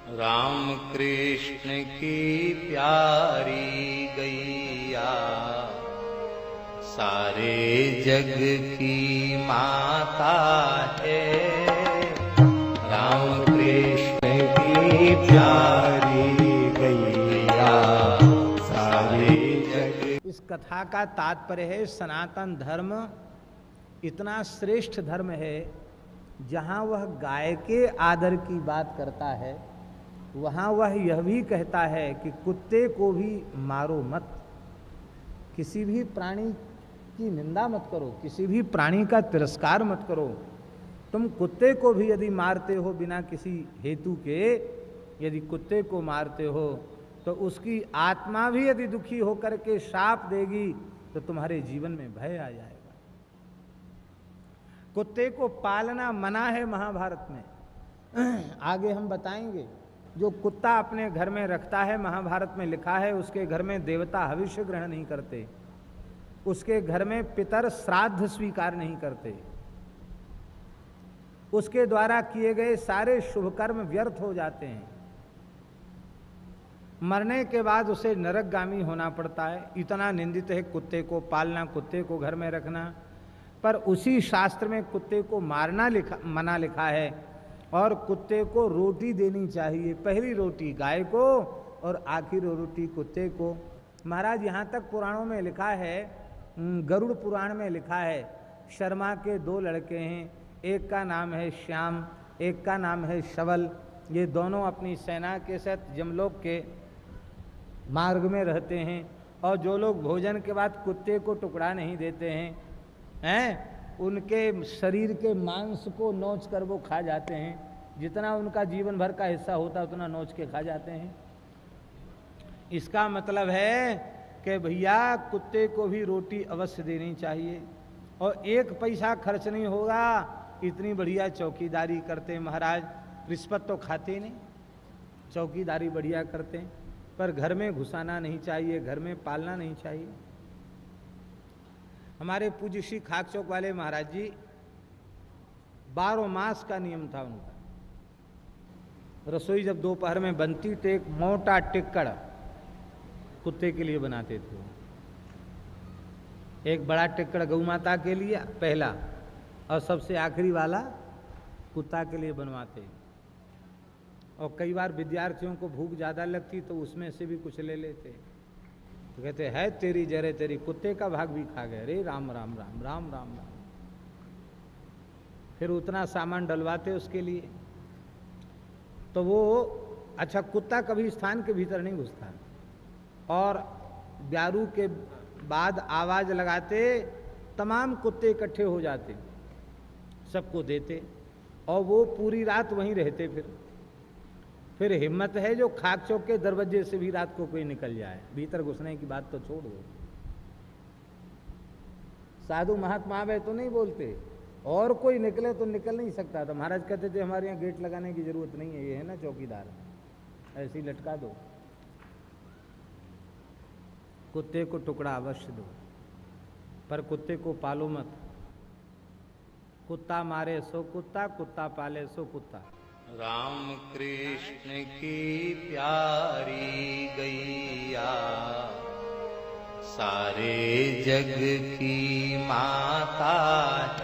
राम कृष्ण की प्यारी गैया सारे जग की माता है। राम कृष्ण की प्यारी गैया सारे जग। इस कथा का तात्पर्य है सनातन धर्म इतना श्रेष्ठ धर्म है, जहाँ वह गाय के आदर की बात करता है वहाँ वह यह भी कहता है कि कुत्ते को भी मारो मत, किसी भी प्राणी की निंदा मत करो, किसी भी प्राणी का तिरस्कार मत करो। तुम कुत्ते को भी यदि मारते हो बिना किसी हेतु के, यदि कुत्ते को मारते हो तो उसकी आत्मा भी यदि दुखी होकर के शाप देगी तो तुम्हारे जीवन में भय आ जाएगा। कुत्ते को पालना मना है महाभारत में, आगे हम बताएंगे। जो कुत्ता अपने घर में रखता है, महाभारत में लिखा है उसके घर में देवता हविष्य ग्रहण नहीं करते, उसके घर में पितर श्राद्ध स्वीकार नहीं करते, उसके द्वारा किए गए सारे शुभ कर्म व्यर्थ हो जाते हैं। मरने के बाद उसे नरकगामी होना पड़ता है। इतना निंदित है कुत्ते को पालना, कुत्ते को घर में रखना। पर उसी शास्त्र में कुत्ते को मारना मना लिखा है और कुत्ते को रोटी देनी चाहिए, पहली रोटी गाय को और आखिर रोटी कुत्ते को। महाराज यहाँ तक पुराणों में लिखा है, गरुड़ पुराण में लिखा है, शर्मा के दो लड़के हैं, एक का नाम है श्याम, एक का नाम है शवल। ये दोनों अपनी सेना के साथ जमलोक के मार्ग में रहते हैं और जो लोग भोजन के बाद कुत्ते को टुकड़ा नहीं देते हैं, उनके शरीर के मांस को नोच कर वो खा जाते हैं। जितना उनका जीवन भर का हिस्सा होता है उतना नोच के खा जाते हैं। इसका मतलब है कि भैया कुत्ते को भी रोटी अवश्य देनी चाहिए और एक पैसा खर्च नहीं होगा। इतनी बढ़िया चौकीदारी करते हैं महाराज, रिश्वत तो खाते नहीं, चौकीदारी बढ़िया करते हैं, पर घर में घुसाना नहीं चाहिए, घर में पालना नहीं चाहिए। हमारे पूज्य श्री खाक चौक वाले महाराज जी 12 मास का नियम था उनका। रसोई जब दोपहर में बनती तो एक मोटा टिक्कड़ कुत्ते के लिए बनाते थे। एक बड़ा टिक्कड़ गौ माता के लिए पहला और सबसे आखिरी वाला कुत्ता के लिए बनवाते। और कई बार विद्यार्थियों को भूख ज़्यादा लगती तो उसमें से भी कुछ ले लेते, तो कहते है तेरी जरे तेरी, कुत्ते का भाग भी खा गए। अरे राम राम राम राम राम राम। फिर उतना सामान डलवाते उसके लिए। तो वो अच्छा कुत्ता कभी स्थान के भीतर नहीं घुसता और ब्यारू के बाद आवाज लगाते, तमाम कुत्ते इकट्ठे हो जाते, सबको देते और वो पूरी रात वहीं रहते। फिर हिम्मत है जो खाक चौक के दरवाजे से भी रात को कोई निकल जाए, भीतर घुसने की बात तो छोड़ दो। साधु महात्मा वे तो नहीं बोलते, और कोई निकले तो निकल नहीं सकता था। महाराज कहते थे हमारे यहाँ गेट लगाने की जरूरत नहीं है, ये है ना चौकीदार, ऐसे ही लटका दो। कुत्ते को टुकड़ा अवश्य दो, पर कुत्ते को पालो मत। कुत्ता मारे सो कुत्ता, कुत्ता पाले सो कुत्ता। राम कृष्ण की प्यारी गैया सारे जग की माता है।